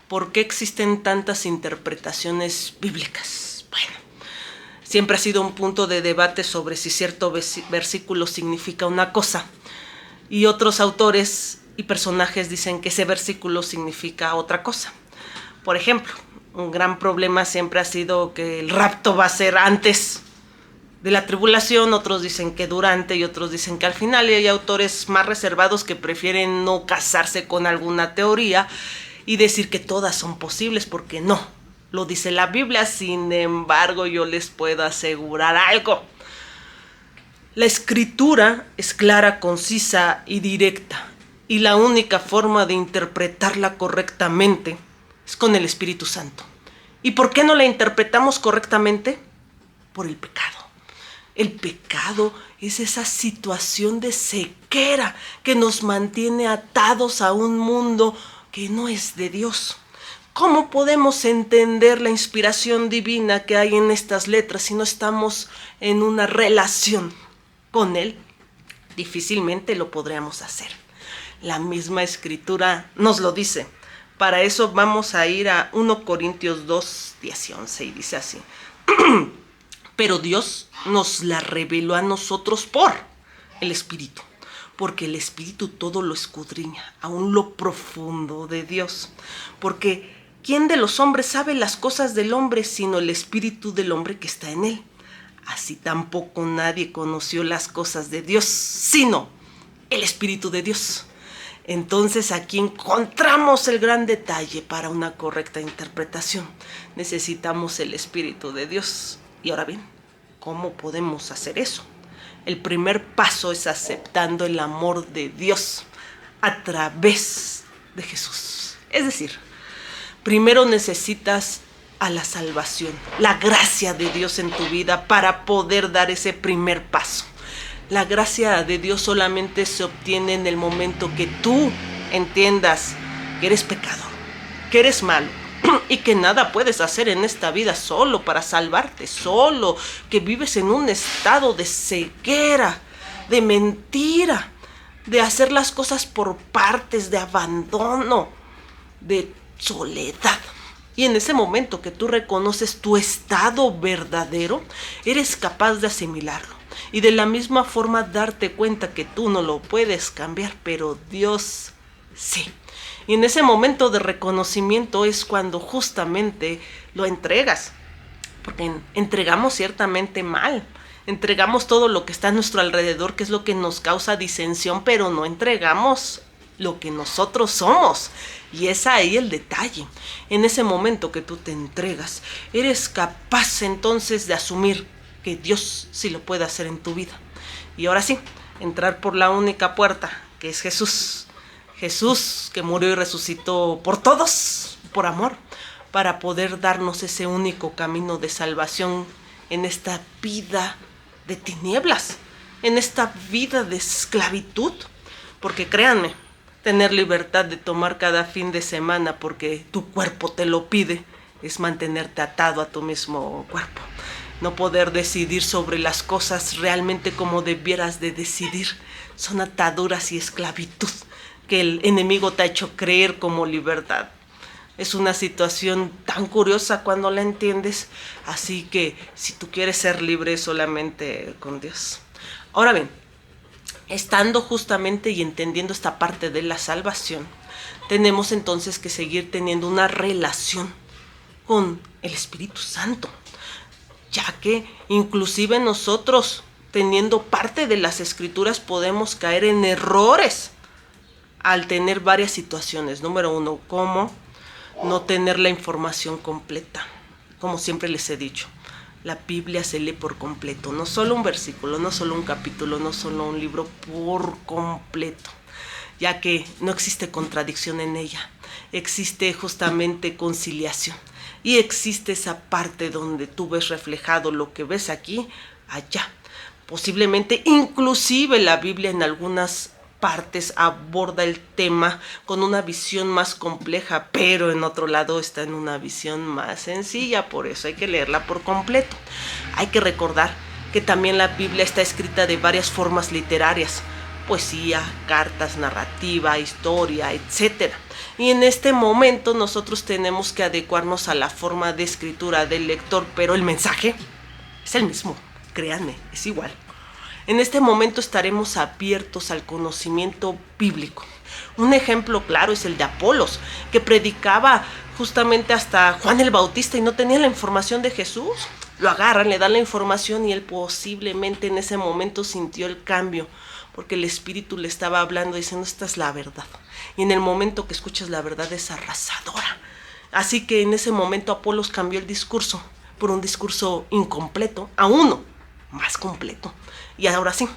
¿Por qué existen tantas interpretaciones bíblicas? Bueno, siempre ha sido un punto de debate sobre si cierto versículo significa una cosa, y otros autores y personajes dicen que ese versículo significa otra cosa. Por ejemplo, un gran problema siempre ha sido que el rapto va a ser antes de la tribulación, otros dicen que durante y otros dicen que al final, y hay autores más reservados que prefieren no casarse con alguna teoría y decir que todas son posibles porque no, lo dice la Biblia. Sin embargo, yo les puedo asegurar algo: la escritura es clara, concisa y directa, y la única forma de interpretarla correctamente es con el Espíritu Santo. ¿Y por qué no la interpretamos correctamente? Por el pecado. El pecado es esa situación de ceguera que nos mantiene atados a un mundo que no es de Dios. ¿Cómo podemos entender la inspiración divina que hay en estas letras si no estamos en una relación con Él? Difícilmente lo podríamos hacer. La misma escritura nos lo dice. Para eso vamos a ir a 1 Corintios 2, 10 y 11, y dice así: pero Dios nos la reveló a nosotros por el Espíritu, porque el Espíritu todo lo escudriña, aún lo profundo de Dios. Porque ¿quién de los hombres sabe las cosas del hombre sino el Espíritu del hombre que está en él? Así tampoco nadie conoció las cosas de Dios sino el Espíritu de Dios. Entonces aquí encontramos el gran detalle para una correcta interpretación. Necesitamos el Espíritu de Dios. Y ahora bien, ¿cómo podemos hacer eso? El primer paso es aceptando el amor de Dios a través de Jesús. Es decir, primero necesitas a la salvación, la gracia de Dios en tu vida para poder dar ese primer paso. La gracia de Dios solamente se obtiene en el momento que tú entiendas que eres pecador, que eres malo y que nada puedes hacer en esta vida solo para salvarte, solo, que vives en un estado de ceguera, de mentira, de hacer las cosas por partes, de abandono, de soledad. Y en ese momento que tú reconoces tu estado verdadero, eres capaz de asimilarlo. Y de la misma forma darte cuenta que tú no lo puedes cambiar, pero Dios sí. Y en ese momento de reconocimiento es cuando justamente lo entregas. Porque entregamos ciertamente mal. Entregamos todo lo que está a nuestro alrededor, que es lo que nos causa disensión, pero no entregamos lo que nosotros somos. Y es ahí el detalle. En ese momento que tú te entregas, eres capaz entonces de asumir que Dios sí lo puede hacer en tu vida. Y ahora sí, entrar por la única puerta, que es Jesús. Jesús que murió y resucitó por todos, por amor, para poder darnos ese único camino de salvación en esta vida de tinieblas, en esta vida de esclavitud. Porque créanme, tener libertad de tomar cada fin de semana porque tu cuerpo te lo pide es mantenerte atado a tu mismo cuerpo. No poder decidir sobre las cosas realmente como debieras de decidir. Son ataduras y esclavitud que el enemigo te ha hecho creer como libertad. Es una situación tan curiosa cuando la entiendes. Así que si tú quieres ser libre, solamente con Dios. Ahora bien, estando justamente y entendiendo esta parte de la salvación, tenemos entonces que seguir teniendo una relación con el Espíritu Santo, ya que inclusive nosotros, teniendo parte de las Escrituras, podemos caer en errores al tener varias situaciones. Número uno, ¿cómo no tener la información completa? Como siempre les he dicho, la Biblia se lee por completo, no solo un versículo, no solo un capítulo, no solo un libro, por completo, ya que no existe contradicción en ella, existe justamente conciliación, y existe esa parte donde tú ves reflejado lo que ves aquí, allá. Posiblemente, inclusive la Biblia en algunas partes aborda el tema con una visión más compleja, pero en otro lado está en una visión más sencilla. Por eso hay que leerla por completo. Hay que recordar que también la Biblia está escrita de varias formas literarias. poesía, cartas, narrativa, historia, etc. Y en este momento nosotros tenemos que adecuarnos a la forma de escritura del lector, pero el mensaje es el mismo, créanme, es igual. En este momento estaremos abiertos al conocimiento bíblico. Un ejemplo claro es el de Apolos, que predicaba justamente hasta Juan el Bautista y no tenía la información de Jesús. Lo agarran, le dan la información y él posiblemente en ese momento sintió el cambio, porque el Espíritu le estaba hablando diciendo, esta es la verdad. Y en el momento que escuchas la verdad es arrasadora. Así que en ese momento Apolos cambió el discurso por un discurso incompleto a uno más completo. Y ahora sí,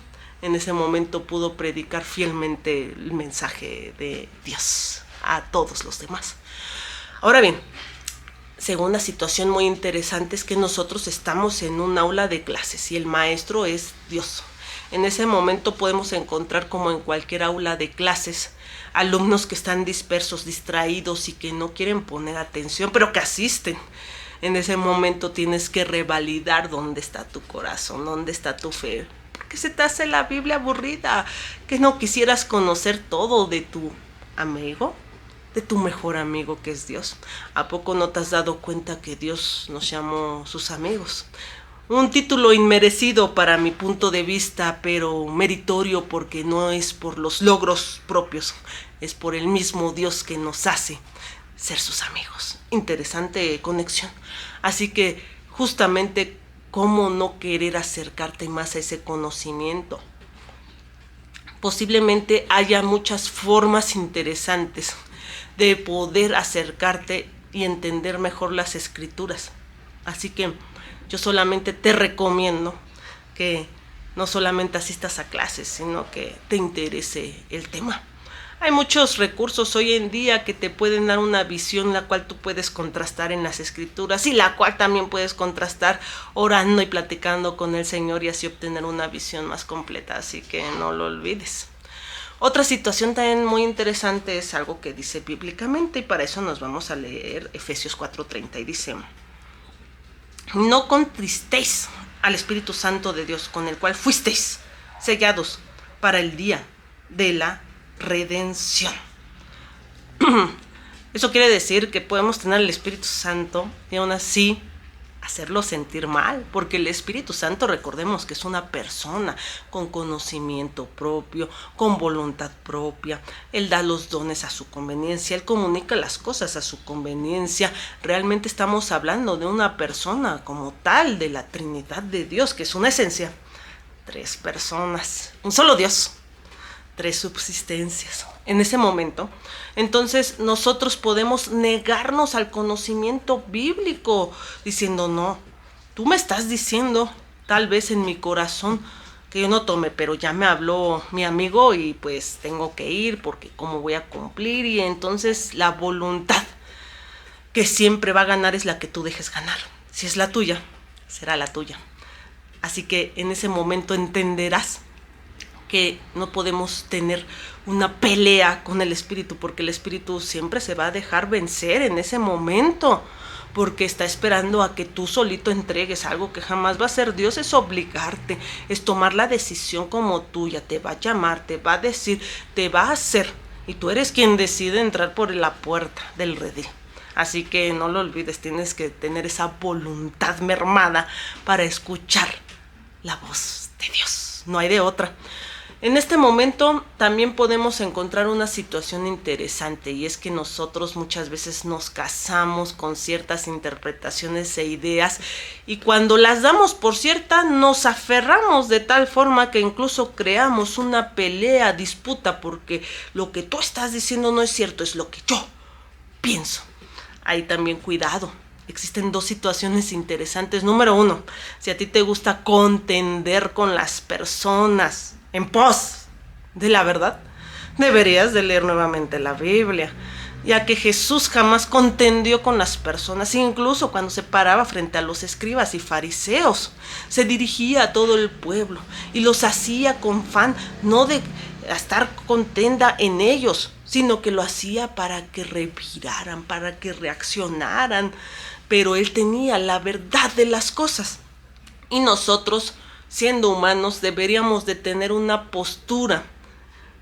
en ese momento pudo predicar fielmente el mensaje de Dios a todos los demás. Ahora bien, segunda situación muy interesante es que nosotros estamos en un aula de clases y el maestro es Dios. En ese momento podemos encontrar, como en cualquier aula de clases, alumnos que están dispersos, distraídos y que no quieren poner atención, pero que asisten. En ese momento tienes que revalidar dónde está tu corazón, dónde está tu fe. ¿Por qué se te hace la Biblia aburrida? ¿Que no quisieras conocer todo de tu amigo? De tu mejor amigo que es Dios. ¿A poco no te has dado cuenta que Dios nos llamó sus amigos? Un título inmerecido para mi punto de vista, pero meritorio porque no es por los logros propios, es por el mismo Dios que nos hace ser sus amigos. Interesante conexión. Así que justamente, ¿cómo no querer acercarte más a ese conocimiento? Posiblemente haya muchas formas interesantes de poder acercarte y entender mejor las escrituras. Así que yo solamente te recomiendo que no solamente asistas a clases, sino que te interese el tema. Hay muchos recursos hoy en día que te pueden dar una visión la cual tú puedes contrastar en las escrituras y la cual también puedes contrastar orando y platicando con el Señor y así obtener una visión más completa, así que no lo olvides. Otra situación también muy interesante es algo que dice bíblicamente y para eso nos vamos a leer Efesios 4:30 y dice: no contristéis al Espíritu Santo de Dios, con el cual fuisteis sellados para el día de la redención. Eso quiere decir que podemos tener el Espíritu Santo y aún así hacerlo sentir mal, porque el Espíritu Santo, recordemos que es una persona con conocimiento propio, con voluntad propia. Él da los dones a su conveniencia, Él comunica las cosas a su conveniencia. Realmente estamos hablando de una persona como tal, de la Trinidad de Dios, que es una esencia. 3 personas, un solo Dios, 3 subsistencias. En ese momento, entonces nosotros podemos negarnos al conocimiento bíblico, diciendo, no, tú me estás diciendo, tal vez en mi corazón, que yo no tome, pero ya me habló mi amigo y pues tengo que ir porque cómo voy a cumplir. Y entonces la voluntad que siempre va a ganar es la que tú dejes ganar. Si es la tuya, será la tuya. Así que en ese momento entenderás que no podemos tener una pelea con el Espíritu, porque el Espíritu siempre se va a dejar vencer en ese momento, porque está esperando a que tú solito entregues algo que jamás va a ser Dios. Es obligarte, es tomar la decisión como tuya. Te va a llamar, te va a decir, te va a hacer, y tú eres quien decide entrar por la puerta del redil. Así que no lo olvides, tienes que tener esa voluntad mermada para escuchar la voz de Dios, no hay de otra. En este momento también podemos encontrar una situación interesante, y es que nosotros muchas veces nos casamos con ciertas interpretaciones e ideas, y cuando las damos por cierta nos aferramos de tal forma que incluso creamos una pelea, disputa, porque lo que tú estás diciendo no es cierto, es lo que yo pienso. Ahí también cuidado. Existen 2 situaciones interesantes. Número 1, si a ti te gusta contender con las personas en pos de la verdad, deberías de leer nuevamente la Biblia, ya que Jesús jamás contendió con las personas. Incluso cuando se paraba frente a los escribas y fariseos, se dirigía a todo el pueblo y los hacía con fan, no de estar contenda en ellos, sino que lo hacía para que reviraran, para que reaccionaran. Pero él tenía la verdad de las cosas. Y nosotros, siendo humanos, deberíamos de tener una postura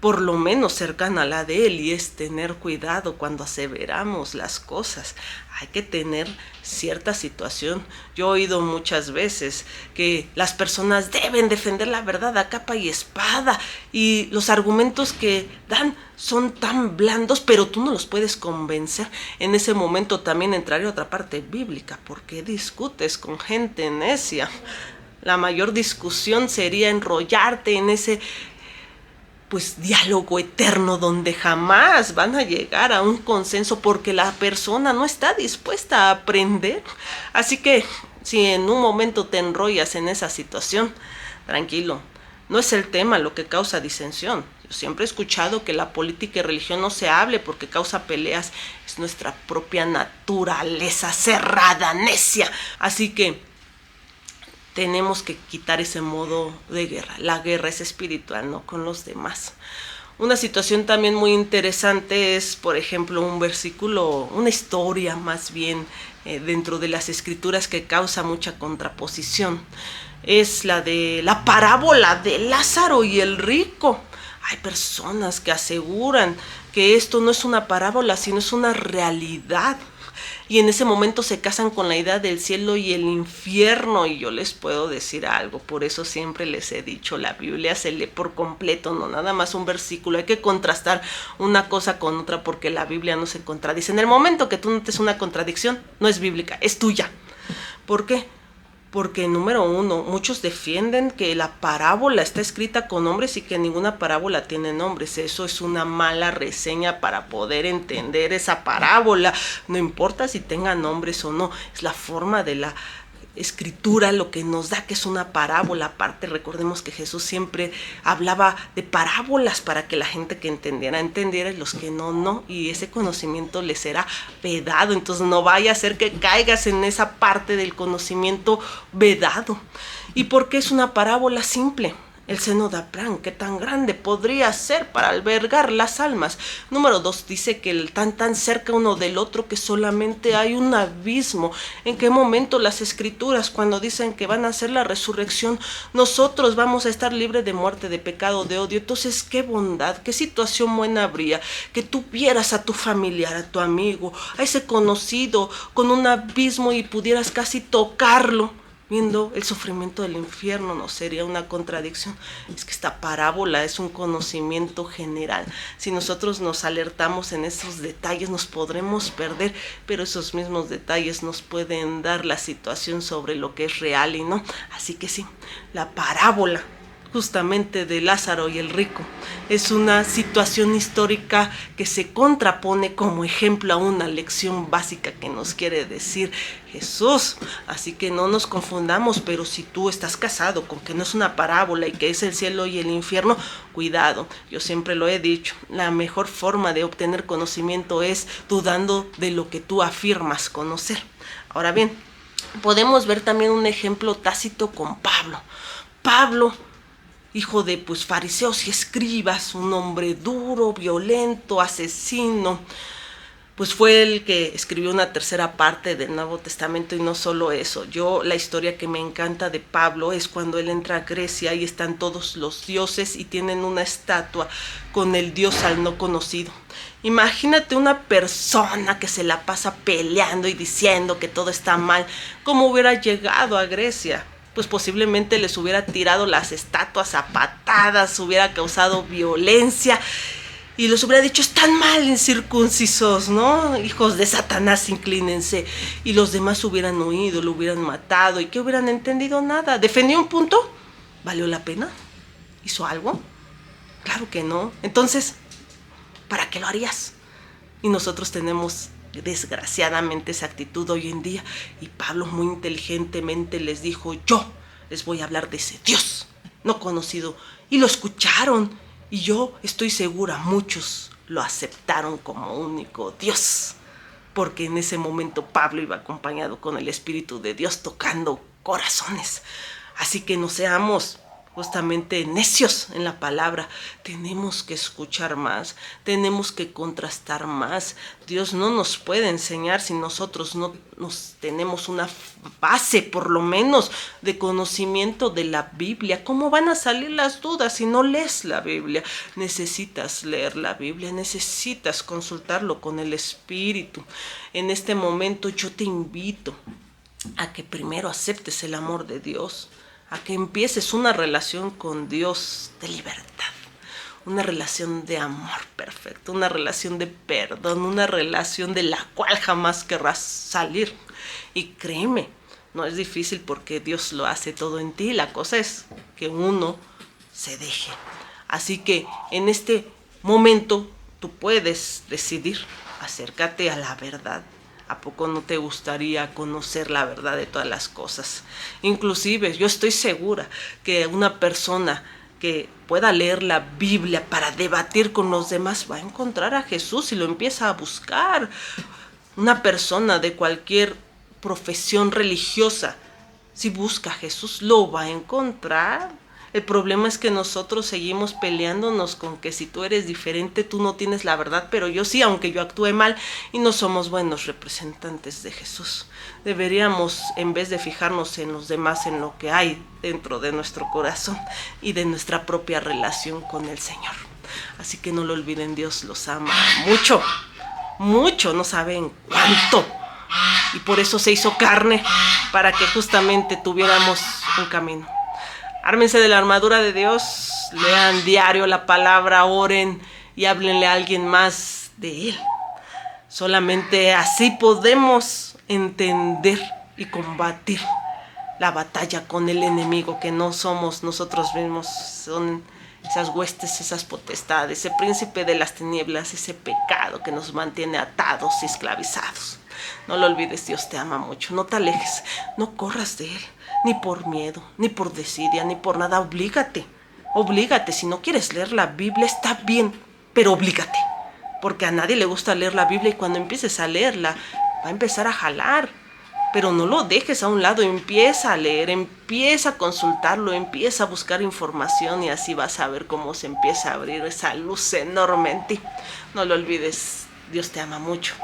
por lo menos cercana a la de él, y es tener cuidado cuando aseveramos las cosas. Hay que tener cierta situación. Yo he oído muchas veces que las personas deben defender la verdad a capa y espada, y los argumentos que dan son tan blandos, pero tú no los puedes convencer. En ese momento también entraría otra parte bíblica. ¿Por qué discutes con gente necia? La mayor discusión sería enrollarte en ese diálogo eterno donde jamás van a llegar a un consenso porque la persona no está dispuesta a aprender. Así que si en un momento te enrollas en esa situación, tranquilo, no es el tema lo que causa disensión. Yo siempre he escuchado que la política y religión no se hable porque causa peleas. Es nuestra propia naturaleza cerrada, necia. Así que tenemos que quitar ese modo de guerra. La guerra es espiritual, no con los demás. Una situación también muy interesante es, por ejemplo, un versículo, una historia más bien, dentro de las escrituras que causa mucha contraposición. Es la de la parábola de Lázaro y el rico. Hay personas que aseguran que esto no es una parábola, sino es una realidad. Y en ese momento se casan con la idea del cielo y el infierno. Y yo les puedo decir algo, por eso siempre les he dicho, la Biblia se lee por completo, no nada más un versículo. Hay que contrastar una cosa con otra porque la Biblia no se contradice. En el momento que tú notes una contradicción, no es bíblica, es tuya. ¿Por qué? Porque, número uno, muchos defienden que la parábola está escrita con nombres y que ninguna parábola tiene nombres. Eso es una mala reseña para poder entender esa parábola. No importa si tenga nombres o no, es la forma de la escritura lo que nos da que es una parábola. Aparte, recordemos que Jesús siempre hablaba de parábolas para que la gente que entendiera y los que no, y ese conocimiento les será vedado. Entonces no vaya a ser que caigas en esa parte del conocimiento vedado. ¿Y por qué es una parábola simple? El seno de Abraham, ¿qué tan grande podría ser para albergar las almas? Número 2, dice que están tan cerca uno del otro que solamente hay un abismo. ¿En qué momento las escrituras, cuando dicen que van a hacer la resurrección, nosotros vamos a estar libres de muerte, de pecado, de odio? Entonces, qué bondad, qué situación buena habría que tú vieras a tu familiar, a tu amigo, a ese conocido con un abismo y pudieras casi tocarlo. Viendo el sufrimiento del infierno, no sería una contradicción. Es que esta parábola es un conocimiento general. Si nosotros nos alertamos en esos detalles, nos podremos perder, pero esos mismos detalles nos pueden dar la situación sobre lo que es real y no. Así que sí, la parábola justamente de Lázaro y el rico es una situación histórica que se contrapone como ejemplo a una lección básica que nos quiere decir Jesús. Así que no nos confundamos, pero si tú estás casado con que no es una parábola y que es el cielo y el infierno, cuidado. Yo siempre lo he dicho, la mejor forma de obtener conocimiento es dudando de lo que tú afirmas conocer. Ahora bien, podemos ver también un ejemplo tácito con Pablo. Pablo, hijo de fariseos y escribas, un hombre duro, violento, asesino, fue el que escribió una tercera parte del Nuevo Testamento. Y no solo eso, la historia que me encanta de Pablo es cuando él entra a Grecia y están todos los dioses y tienen una estatua con el dios al no conocido. Imagínate una persona que se la pasa peleando y diciendo que todo está mal. ¿Cómo hubiera llegado a Grecia? Posiblemente les hubiera tirado las estatuas a patadas, hubiera causado violencia y les hubiera dicho: están mal, incircuncisos, ¿no? Hijos de Satanás, inclínense. Y los demás hubieran huido, lo hubieran matado. ¿Y qué hubieran entendido? Nada. ¿Defendió un punto? ¿Valió la pena? ¿Hizo algo? Claro que no. Entonces, ¿para qué lo harías? Y nosotros tenemos desgraciadamente esa actitud hoy en día, y Pablo muy inteligentemente les dijo: yo les voy a hablar de ese Dios no conocido, y lo escucharon, y yo estoy segura muchos lo aceptaron como único Dios, porque en ese momento Pablo iba acompañado con el Espíritu de Dios tocando corazones. Así que no seamos justamente necios en la palabra. Tenemos que escuchar más, tenemos que contrastar más. Dios no nos puede enseñar si nosotros no tenemos una base, por lo menos, de conocimiento de la Biblia. ¿Cómo van a salir las dudas si no lees la Biblia? Necesitas leer la Biblia, necesitas consultarlo con el Espíritu. En este momento yo te invito a que primero aceptes el amor de Dios, a que empieces una relación con Dios de libertad, una relación de amor perfecto, una relación de perdón, una relación de la cual jamás querrás salir. Y créeme, no es difícil porque Dios lo hace todo en ti. La cosa es que uno se deje. Así que en este momento tú puedes decidir, acércate a la verdad. ¿A poco no te gustaría conocer la verdad de todas las cosas? Inclusive yo estoy segura que una persona que pueda leer la Biblia para debatir con los demás va a encontrar a Jesús y lo empieza a buscar. Una persona de cualquier profesión religiosa, si busca a Jesús, lo va a encontrar. El problema es que nosotros seguimos peleándonos con que si tú eres diferente, tú no tienes la verdad, pero yo sí, aunque yo actúe mal, y no somos buenos representantes de Jesús. Deberíamos, en vez de fijarnos en los demás, en lo que hay dentro de nuestro corazón y de nuestra propia relación con el Señor. Así que no lo olviden, Dios los ama mucho, mucho, no saben cuánto. Y por eso se hizo carne, para que justamente tuviéramos un camino. Ármense de la armadura de Dios, lean diario la palabra, oren y háblenle a alguien más de Él. Solamente así podemos entender y combatir la batalla con el enemigo, que no somos nosotros mismos, son esas huestes, esas potestades, ese príncipe de las tinieblas, ese pecado que nos mantiene atados y esclavizados. No lo olvides, Dios te ama mucho, no te alejes, no corras de Él. Ni por miedo, ni por desidia, ni por nada. Oblígate. Si no quieres leer la Biblia, está bien, pero oblígate. Porque a nadie le gusta leer la Biblia y cuando empieces a leerla, va a empezar a jalar. Pero no lo dejes a un lado, empieza a leer, empieza a consultarlo, empieza a buscar información y así vas a ver cómo se empieza a abrir esa luz enorme en ti. No lo olvides, Dios te ama mucho.